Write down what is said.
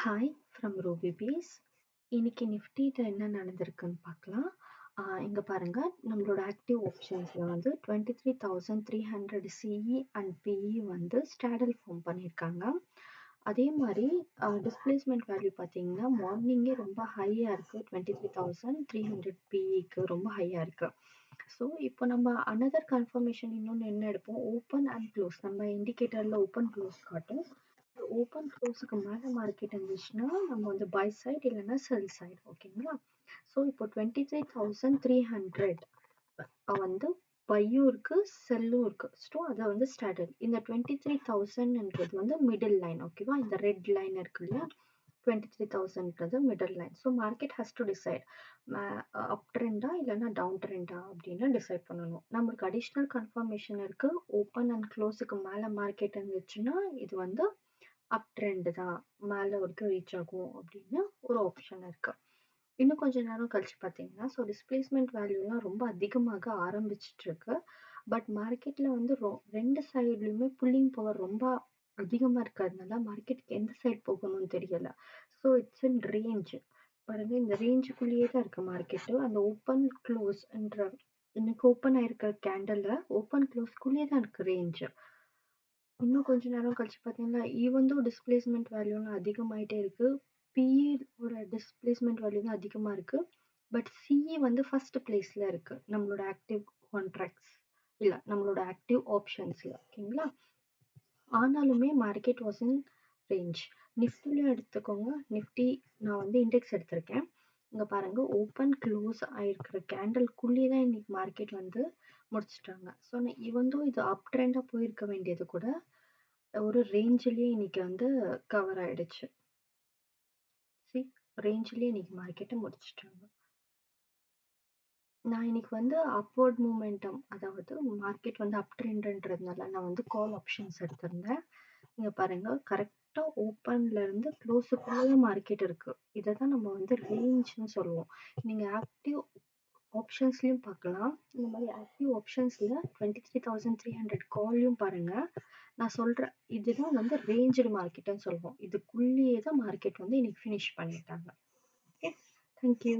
Hi from ரூபிபீஸ். இன்னைக்கு நிஃப்டியில் என்ன நடந்திருக்குன்னு பார்க்கலாம். இங்கே பாருங்கள், நம்மளோட ஆக்டிவ் ஆப்ஷன்ஸில் வந்து 23,300 சிஇ அண்ட் பிஇ வந்து ஸ்டாடல் ஃபார்ம் பண்ணியிருக்காங்க. அதே மாதிரி டிஸ்பிளேஸ்மெண்ட் வேல்யூ பார்த்தீங்கன்னா மார்னிங்கே ரொம்ப ஹையாக இருக்குது. 23,300 பிஇக்கு ரொம்ப ஹையாக இருக்குது. ஸோ இப்போ நம்ம அனதர் கன்ஃபர்மேஷன் இன்னொன்று என்ன எடுப்போம், ஓப்பன் அண்ட் க்ளோஸ். நம்ம இண்டிகேட்டரில் ஓப்பன் க்ளோஸ் காட்டும். ஓப்பன் க்ளோஸுக்கு மேலே மார்க்கெட் இருந்துச்சுன்னா நம்ம வந்து பை சைட் இல்லைன்னா செல் சைடு. ஓகேங்களா? ஸோ இப்போ 23,300 வந்து பையும் இருக்கு செல்லும் இருக்கு. ஸோ அதை வந்து ஸ்டாண்டர்ட். இந்த 23,000ன்றது வந்து மிடில் லைன். ஓகேவா? இந்த ரெட் லைன் இருக்கு இல்லையா, 23,000ன்றது middle line. So market has to decide up ட்ரெண்டா இல்லைன்னா டவுன் ட்ரெண்டா அப்படின்னு டிசைட் பண்ணணும். நம்மளுக்கு அடிஷ்னல் கன்ஃபர்மேஷன் இருக்கு. ஓப்பன் அண்ட் க்ளோஸுக்கு மேலே மார்க்கெட் இருந்துச்சுன்னா இது வந்து அப் ட்ரெண்ட் தான், மேலே வரைக்கும் ரீச் ஆகும் அப்படின்னு ஒரு ஆப்ஷன் இருக்கு. இன்னும் கொஞ்ச நேரம் கழிச்சு பார்த்தீங்கன்னா, ஸோ டிஸ்பிளேஸ்மெண்ட் வேல்யூலாம் ரொம்ப அதிகமாக ஆரம்பிச்சிட்டு இருக்கு. பட் மார்க்கெட்ல வந்து ரெண்டு சைட்லையுமே புல்லிங் பவர் ரொம்ப அதிகமாக இருக்கிறதுனால மார்க்கெட்டுக்கு எந்த சைட் போகணும்னு தெரியல. So it's in range. பாருங்க, இந்த ரேஞ்சுக்குள்ளேயே தான் இருக்கு மார்க்கெட்டு. அந்த ஓப்பன் க்ளோஸ் என்ற இன்னைக்கு ஓப்பன் ஆயிருக்கிற கேண்டல்ல ஓப்பன் க்ளோஸ்க்குள்ளேயே தான் இருக்கு ரேஞ்சு. இன்னும் கொஞ்ச நேரம் கழிச்சு பார்த்தீங்கன்னா ஈவன் தோ டிஸ்பிளேஸ்மெண்ட் வேல்யூலாம் அதிகமாயிட்டே இருக்கு. பிஇயோட டிஸ்பிளேஸ்மெண்ட் வேல்யூ தான் அதிகமாக இருக்கு. பட் சிஇ வந்து ஃபர்ஸ்ட் பிளேஸ்ல இருக்கு நம்மளோட ஆக்டிவ் கான்ட்ராக்ட்ஸ் இல்லை நம்மளோட ஆக்டிவ் ஆப்ஷன்ஸ்ல. ஓகேங்களா? ஆனாலுமே மார்க்கெட் வாஸ் இன் ரேஞ்ச். நிஃப்டிலையும் எடுத்துக்கோங்க. நிஃப்டி நான் வந்து இண்டெக்ஸ் எடுத்திருக்கேன். இங்கே பாருங்க, ஓப்பன் க்ளோஸ் ஆயிருக்கிற கேண்டல்குள்ளேயே தான் இன்னைக்கு மார்க்கெட் வந்து முடிச்சிட்டாங்க. ஸோ இவந்தோ இது அப் ட்ரெண்டாக போயிருக்க வேண்டியது கூட ஒரு ரேஞ்சிலேயே இன்னைக்கு வந்து கவர் ஆயிடுச்சு. ரேஞ்சிலேயே இன்னைக்கு மார்க்கெட்டை முடிச்சிட்டாங்க. நான் இன்னைக்கு வந்து அப்வர்ட் மூமெண்டம், அதாவது மார்க்கெட் வந்து அப் ட்ரெண்ட்ன்றதுனால நான் வந்து கால் ஆப்ஷன்ஸ் எடுத்திருந்தேன். இங்க பாருங்க, கரெக்டா ஓப்பன்ல இருந்து க்ளோஸுக்குள்ள மார்க்கெட் இருக்கு. இதை தான் நம்ம வந்து ரேஞ்ச்னு சொல்லுவோம். நீங்க ஆக்டிவ் ஆப்ஷன்ஸ்லயும் பார்க்கலாம். இந்த மாதிரி ஆக்டிவ் ஆப்ஷன்ஸ்ல 23,300 கால்லையும் பாருங்க. நான் சொல்றேன், இதுதான் வந்து ரேஞ்சு மார்க்கெட்னு சொல்லுவோம். இதுக்குள்ளேயே தான் மார்க்கெட் வந்து இன்னைக்கு ஃபினிஷ் பண்ணிட்டாங்க. Okay, thank you.